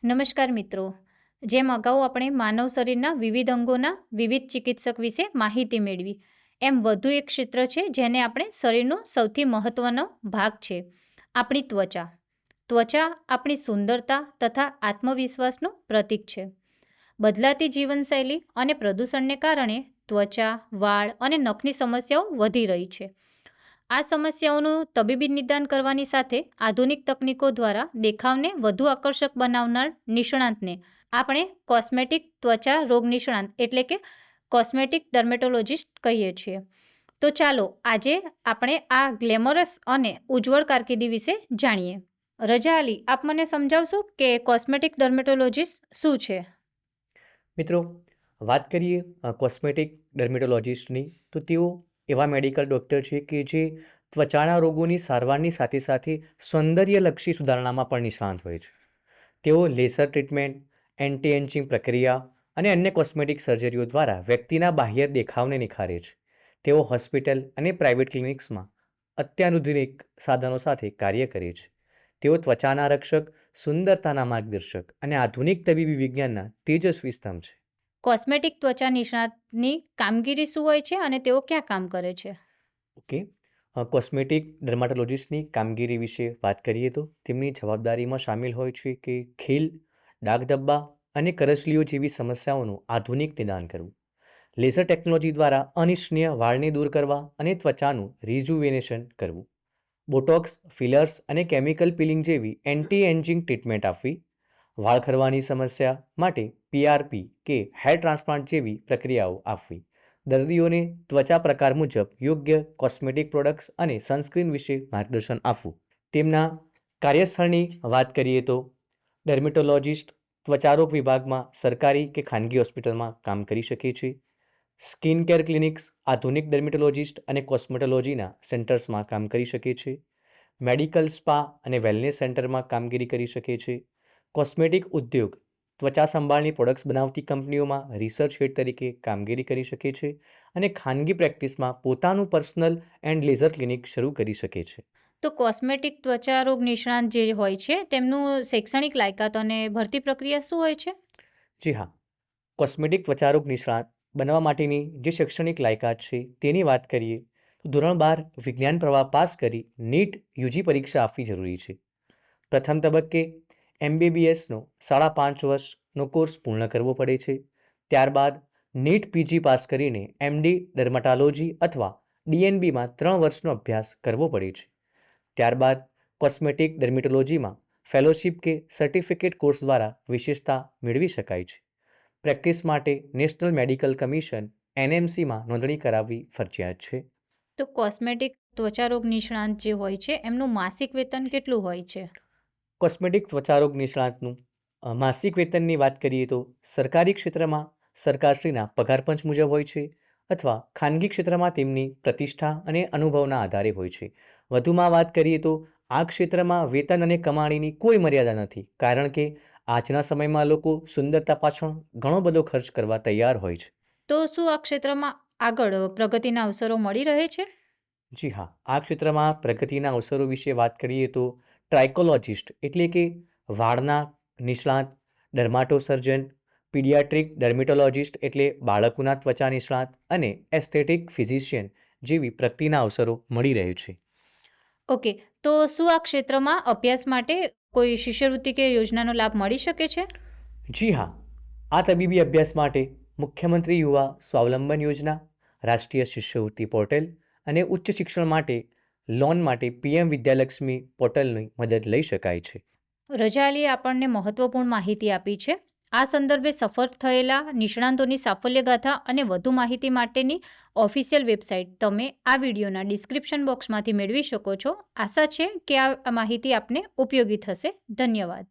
નમસ્કાર મિત્રો. જેમ અગાઉ આપણે માનવ શરીરના વિવિધ અંગોના વિવિધ ચિકિત્સક વિશે માહિતી મેળવી, એમ વધુ એક ક્ષેત્ર છે જેને આપણે શરીરનો સૌથી મહત્વનો ભાગ છે, આપણી ત્વચા. ત્વચા આપણી સુંદરતા તથા આત્મવિશ્વાસનું પ્રતીક છે. બદલાતી જીવનશૈલી અને પ્રદૂષણને કારણે ત્વચા, વાળ અને નખની સમસ્યાઓ વધી રહી છે. આ સમસ્યાઓનું તબીબી નિદાન કરવાની સાથે આધુનિક તકનીકો દ્વારા દેખાવને વધુ આકર્ષક બનાવનાર નિષ્ણાંતને આપણે કોસ્મેટિક ત્વચા રોગ નિષ્ણાંત એટલે કે કોસ્મેટિક ડર્મેટોલોજિસ્ટ કહીએ છીએ. તો ચાલો આજે આપણે આ ગ્લેમરસ અને ઉજ્જવળ કારકિર્દી વિશે જાણીએ. રજા અલી, આપ મને સમજાવશો કે કોસ્મેટિક ડર્મેટોલોજિસ્ટ શું છે? મિત્રો, વાત કરીએ કોસ્મેટિક ડર્મેટોલોજિસ્ટની, તો તેઓ એવા મેડિકલ ડૉક્ટર છે કે જે ત્વચાના રોગોની સારવારની સાથે સાથે સૌંદર્યલક્ષી સુધારણામાં પણ નિષ્ણાત હોય છે. તેઓ લેસર ટ્રીટમેન્ટ, એન્ટી એજિંગ પ્રક્રિયા અને અન્ય કોસ્મેટિક સર્જરીઓ દ્વારા વ્યક્તિના બાહ્ય દેખાવને નિખારે છે. તેઓ હોસ્પિટલ અને પ્રાઇવેટ ક્લિનિક્સમાં અત્યાધુનિક સાધનો સાથે કાર્ય કરે છે. તેઓ ત્વચાના રક્ષક, સુંદરતાના માર્ગદર્શક અને આધુનિક તબીબી વિજ્ઞાનના તેજસ્વી સ્તંભ છે. કોસ્મેટિક ત્વચા નિષ્ણાતની કામગીરી શું હોય છે અને તેઓ ક્યાં કામ કરે છે? ઓકે, કોસ્મેટિક ડર્માટોલોજિસ્ટની કામગીરી વિશે વાત કરીએ તો તેમની જવાબદારીમાં સામેલ હોય છે કે ખીલ, ડાઘ ધબ્બા અને કરચલીઓ જેવી સમસ્યાઓનું આધુનિક નિદાન કરવું, લેસર ટેકનોલોજી દ્વારા અનિચ્છનીય વાળને દૂર કરવા અને ત્વચાનું રિજુવેનેશન કરવું, બોટોક્સ, ફિલર્સ અને કેમિકલ પીલિંગ જેવી એન્ટી એજિંગ ટ્રીટમેન્ટ આપવી, વાળ ખરવાની સમસ્યા માટે પીઆરપી કે હેર ટ્રાન્સપ્લાન્ટ જેવી પ્રક્રિયાઓ આપવી, દર્દીઓને ત્વચા પ્રકાર મુજબ યોગ્ય કોસ્મેટિક પ્રોડક્ટ્સ અને સનસ્ક્રીન વિશે માર્ગદર્શન આપવું. તેમના કાર્યસ્થળની વાત કરીએ તો ડર્મેટોલોજિસ્ટ ત્વચારોગ વિભાગમાં સરકારી કે ખાનગી હોસ્પિટલમાં કામ કરી શકે છે. સ્કિન કેર ક્લિનિક્સ આધુનિક ડર્મેટોલોજિસ્ટ અને કોસ્મેટોલોજીના સેન્ટર્સમાં કામ કરી શકે છે. મેડિકલ સ્પા અને વેલનેસ સેન્ટરમાં કામગીરી કરી શકે છે. કોસ્મેટિક ઉદ્યોગ ત્વચા સંભાળની પ્રોડક્ટ્સ બનાવતી કંપનીઓમાં રિસર્ચ હેડ તરીકે કામગીરી કરી શકે છે અને ખાનગી પ્રેક્ટિસમાં પોતાનું પર્સનલ એન્ડ લેઝર ક્લિનિક શરૂ કરી શકે છે. તો કોસ્મેટિક ત્વચા રોગ નિષ્ણાંત જે હોય છે તેમનું શૈક્ષણિક લાયકાત અને ભરતી પ્રક્રિયા શું હોય છે? જી હા, કોસ્મેટિક ત્વચારોગ નિષ્ણાત બનવા માટેની જે શૈક્ષણિક લાયકાત છે તેની વાત કરીએ તો ધોરણ 12 વિજ્ઞાન પ્રવાહ પાસ કરી નીટ યુજી પરીક્ષા આપવી જરૂરી છે. પ્રથમ તબક્કે એમબીબીએસનો 5.5 વર્ષનો કોર્સ પૂર્ણ કરવો પડે છે. ત્યારબાદ નીટ પીજી પાસ કરીને એમડી ડર્માટોલોજી અથવા ડીએનબીમાં 3 વર્ષનો અભ્યાસ કરવો પડે છે. ત્યારબાદ કોસ્મેટિક ડર્મેટોલોજીમાં ફેલોશિપ કે સર્ટિફિકેટ કોર્સ દ્વારા વિશેષતા મેળવી શકાય છે. પ્રેક્ટિસ માટે નેશનલ મેડિકલ કમિશન એનએમસીમાં નોંધણી કરાવવી ફરજિયાત છે. તો કોસ્મેટિક ત્વચા રોગ નિષ્ણાંત જે હોય છે એમનું માસિક વેતન કેટલું હોય છે? કોસ્મેટિક ત્વચારોગ નિષ્ણાતનું માસિક વેતનની વાત કરીએ તો સરકારી ક્ષેત્રમાં સરકારશ્રીના પગારપંચ મુજબ હોય છે અથવા ખાનગી ક્ષેત્રમાં તેમની પ્રતિષ્ઠા અને અનુભવના આધારે હોય છે. વધુમાં વાત કરીએ તો આ ક્ષેત્રમાં વેતન અને કમાણીની કોઈ મર્યાદા નથી, કારણ કે આજના સમયમાં લોકો સુંદરતા પાછળ ઘણો બધો ખર્ચ કરવા તૈયાર હોય છે. તો શું આ ક્ષેત્રમાં આગળ પ્રગતિના અવસરો મળી રહે છે? જી હા, આ ક્ષેત્રમાં પ્રગતિના અવસરો વિશે વાત કરીએ તો ટ્રાઇકોલોજિસ્ટ એટલે કે વાળના નિષ્ણાત, ડર્માટોસર્જન, પીડિયાટ્રિક ડર્મેટોલોજિસ્ટ એટલે બાળકોના ત્વચા નિષ્ણાત અને એસ્થેટિક ફિઝિશિયન જેવી પ્રગતિના અવસરો મળી રહે છે. ઓકે, તો શું આ ક્ષેત્રમાં અભ્યાસ માટે કોઈ શિષ્યવૃત્તિ કે યોજનાનો લાભ મળી શકે છે? જી હા, આ તબીબી અભ્યાસ માટે મુખ્યમંત્રી યુવા સ્વાવલંબન યોજના, રાષ્ટ્રીય શિષ્યવૃત્તિ પોર્ટલ અને ઉચ્ચ શિક્ષણ માટે લોન માટે પીએમ વિદ્યાલક્ષ્મી પોર્ટલની મદદ લઈ શકાય છે. રજા અલીએ આપણને મહત્વપૂર્ણ માહિતી આપી છે. આ સંદર્ભે સફળ થયેલા નિષ્ણાંતોની સાફલ્યગાથા અને વધુ માહિતી માટેની ઓફિશિયલ વેબસાઇટ તમે આ વિડીયોના ડિસ્ક્રિપ્શન બોક્સમાંથી મેળવી શકો છો. આશા છે કે આ માહિતી આપને ઉપયોગી થશે. ધન્યવાદ.